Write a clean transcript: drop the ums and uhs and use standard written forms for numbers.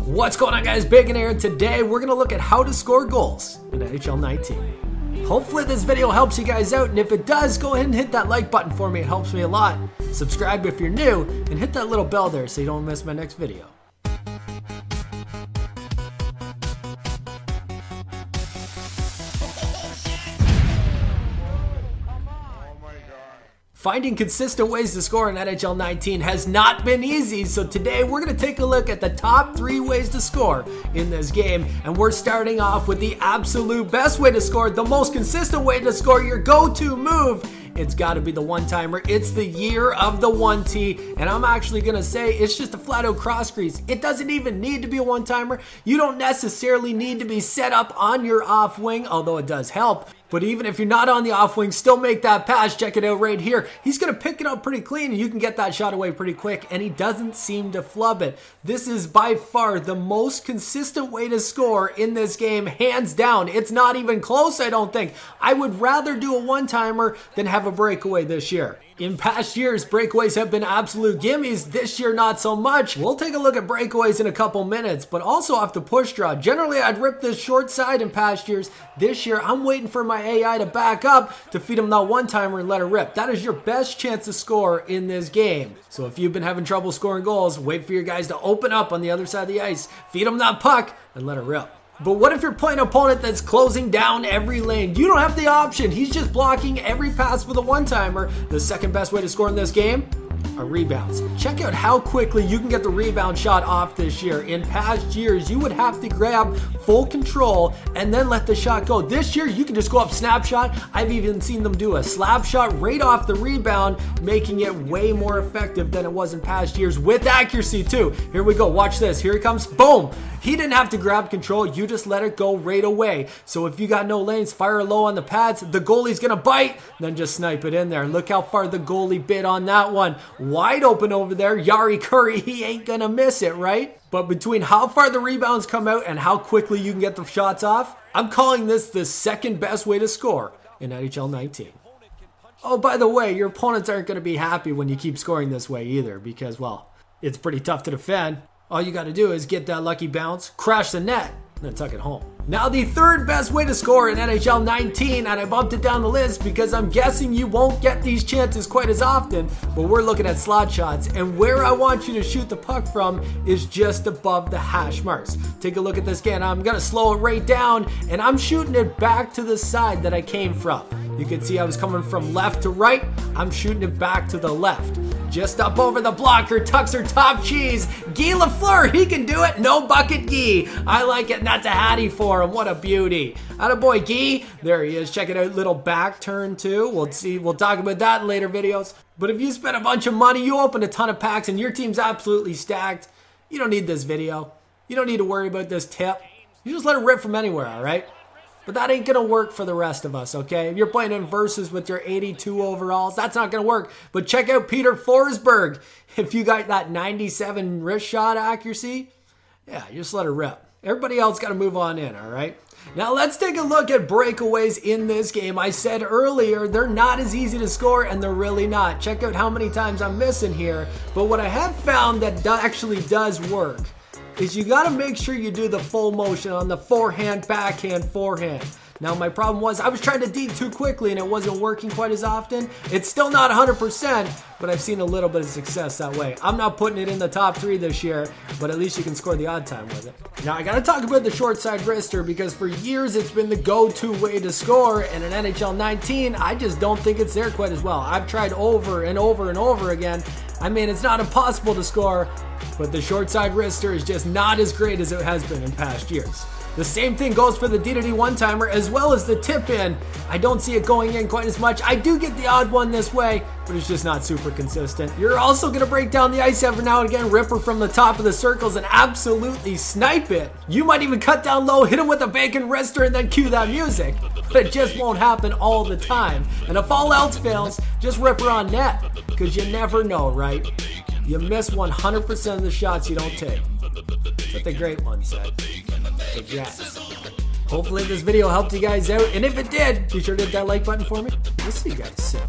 What's going on, guys? Big in here. Today we're going to look at how to score goals in NHL 19. Hopefully this video helps you guys out, and if it does, go ahead and hit that like button for me. It helps me a lot. Subscribe if you're new, and hit that little bell there so you don't miss my next video. Finding consistent ways to score in NHL 19 has not been easy, so today we're going to take a look at the top 3 ways to score in this game, and we're starting off with the absolute best way to score, the most consistent way to score, your go-to move. It's got to be the one-timer. It's the year of the 1T, and I'm actually going to say it's just a flat-out cross crease. It doesn't even need to be a one-timer. You don't necessarily need to be set up on your off wing, although it does help. But even if you're not on the off wing, still make that pass. Check it out right here. He's going to pick it up pretty clean, and you can get that shot away pretty quick, and he doesn't seem to flub it. This is by far the most consistent way to score in this game, hands down. It's not even close, I don't think. I would rather do a one-timer than have a breakaway this year. In past years, breakaways have been absolute gimmies. This year, not so much. We'll take a look at breakaways in a couple minutes, but also off the push draw. Generally, I'd rip this short side in past years. This year, I'm waiting for my AI to back up to feed him that one-timer and let her rip. That is your best chance to score in this game. So if you've been having trouble scoring goals, wait for your guys to open up on the other side of the ice, feed him that puck, and let her rip. But what if you're playing an opponent that's closing down every lane? You don't have the option. He's just blocking every pass for the one-timer. The second best way to score in this game are rebounds. Check out how quickly you can get the rebound shot off this year. In past years, you would have to grab full control and then let the shot go. This year, you can just go up snapshot. I've even seen them do a slap shot right off the rebound, making it way more effective than it was in past years with accuracy too. Here we go. Watch this. Here he comes. Boom. He didn't have to grab control. You just let it go right away. So if you got no lanes, fire low on the pads. The goalie's going to bite. Then just snipe it in there. Look how far the goalie bit on that one. Wide open over there. Yari Curry, he ain't going to miss it, right? But between how far the rebounds come out and how quickly you can get the shots off, I'm calling this the second best way to score in NHL 19. Oh, by the way, your opponents aren't going to be happy when you keep scoring this way either because, well, it's pretty tough to defend. All you got to do is get that lucky bounce, crash the net, and then tuck it home. Now the third best way to score in NHL 19, and I bumped it down the list because I'm guessing you won't get these chances quite as often, but we're looking at slot shots, and where I want you to shoot the puck from is just above the hash marks. Take a look at this again. I'm going to slow it right down, and I'm shooting it back to the side that I came from. You can see I was coming from left to right. I'm shooting it back to the left. Just up over the blocker, tucks her top cheese. Guy Lafleur, he can do it. No bucket Guy. I like it, and that's a hattie for him. What a beauty. Attaboy Guy. There he is. Check it out. Little back turn too. We'll talk about that in later videos. But if you spend a bunch of money, you open a ton of packs, and your team's absolutely stacked, you don't need this video. You don't need to worry about this tip. You just let it rip from anywhere, all right? But that ain't going to work for the rest of us, okay? If you're playing in versus with your 82 overalls, that's not going to work. But check out Peter Forsberg. If you got that 97 wrist shot accuracy, yeah, you just let it rip. Everybody else got to move on in, all right? Now let's take a look at breakaways in this game. I said earlier, they're not as easy to score, and they're really not. Check out how many times I'm missing here. But what I have found that actually does work is you got to make sure you do the full motion on the forehand, backhand, forehand. Now my problem was I was trying to deke too quickly and it wasn't working quite as often. It's still not 100%, but I've seen a little bit of success that way. I'm not putting it in the top 3 this year, but at least you can score the odd time with it. Now I got to talk about the short side wrister because for years it's been the go-to way to score, and in NHL 19 I just don't think it's there quite as well. I've tried over and over and over again. I mean, it's not impossible to score, but the short side wrister is just not as great as it has been in past years. The same thing goes for the D-to-D one-timer as well as the tip-in. I don't see it going in quite as much. I do get the odd one this way, but it's just not super consistent. You're also going to break down the ice every now and again, rip her from the top of the circles, and absolutely snipe it. You might even cut down low, hit him with a bacon wrister, and then cue that music. But it just won't happen all the time. And if all else fails, just rip her on net, because you never know, right? You miss 100% of the shots you don't take. That's what the great one said. Congrats. Hopefully this video helped you guys out, and if it did, be sure to hit that like button for me. We'll see you guys soon.